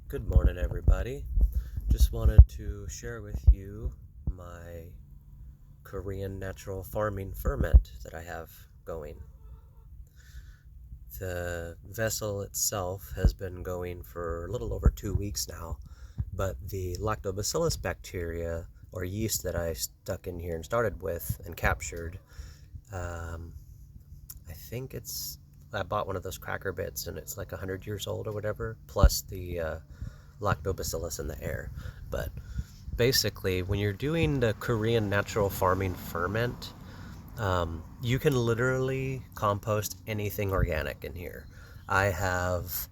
Good morning, everybody. Just wanted to share with you my Korean natural farming ferment that I have going. The vessel itself has been going for a little over 2 weeks now, but the lactobacillus bacteria or yeast that I stuck in here and started with and captured, I think I bought one of those cracker bits and it's like 100 years old or whatever, plus the lactobacillus in the air. But basically, when you're doing the Korean natural farming ferment, you can literally compost anything organic in here. I have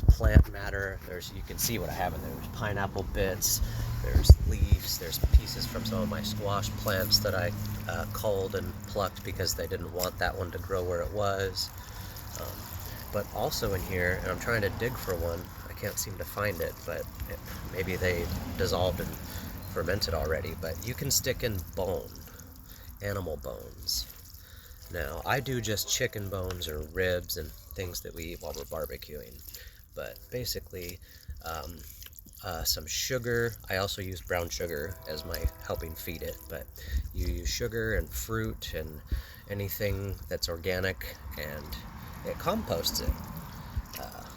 plant matter. You can see what I have in there. There's pineapple bits, there's leaves, there's pieces from some of my squash plants that I culled and plucked because they didn't want that one to grow where it was. But also in here, and I'm trying to dig for one, I can't seem to find it, but maybe they dissolved and fermented already, but you can stick in animal bones. Now, I do just chicken bones or ribs and things that we eat while we're barbecuing, but basically some sugar. I also use brown sugar as my helping feed it, but you use sugar and fruit and anything that's organic, and it composts it.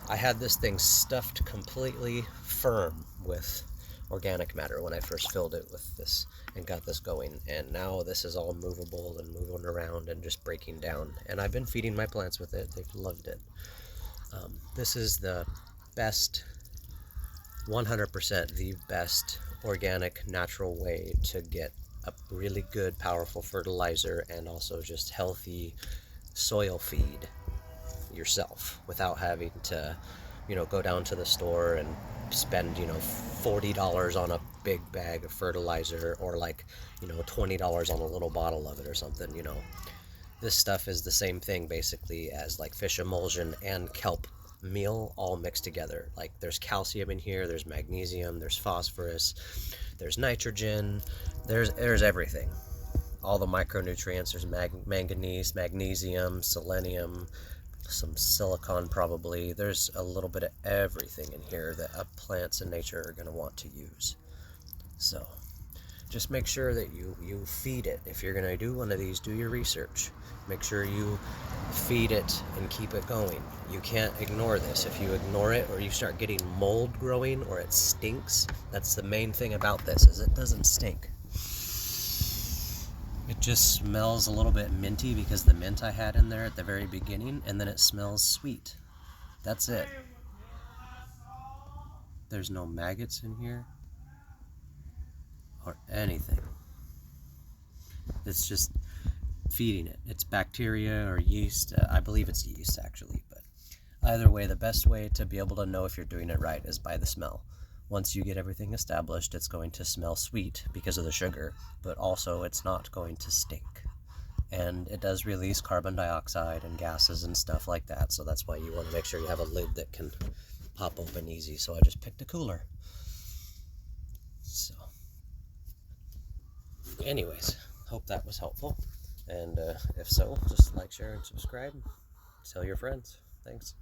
I had this thing stuffed completely firm with organic matter when I first filled it with this and got this going, and now this is all movable and moving around and just breaking down, and I've been feeding my plants with it. They've loved it. This is the best, 100% the best organic natural way to get a really good powerful fertilizer and also just healthy soil feed yourself without having to go down to the store and spend $40 on a big bag of fertilizer, or $20 on a little bottle of it or something. This stuff is the same thing basically as like fish emulsion and kelp meal all mixed together. Like, there's calcium in here, there's magnesium, there's phosphorus, there's nitrogen, there's everything, all the micronutrients. There's manganese, magnesium, selenium, some silicon probably. There's a little bit of everything in here that plants and nature are going to want to use. So just make sure that you feed it. If you're going to do one of these, do your research. Make sure you feed it and keep it going. You can't ignore this. If you ignore it, or you start getting mold growing, or it stinks, that's the main thing about this, is it doesn't stink. It just smells a little bit minty because the mint I had in there at the very beginning, and then it smells sweet. That's it. There's no maggots in here or anything. It's just feeding it. It's bacteria or yeast. I believe it's yeast actually, but either way, the best way to be able to know if you're doing it right is by the smell. Once you get everything established, it's going to smell sweet because of the sugar, but also it's not going to stink. And it does release carbon dioxide and gases and stuff like that, so that's why you want to make sure you have a lid that can pop open easy. So I just picked a cooler. So anyways, hope that was helpful, and if so, just like, share, and subscribe. Tell your friends. Thanks.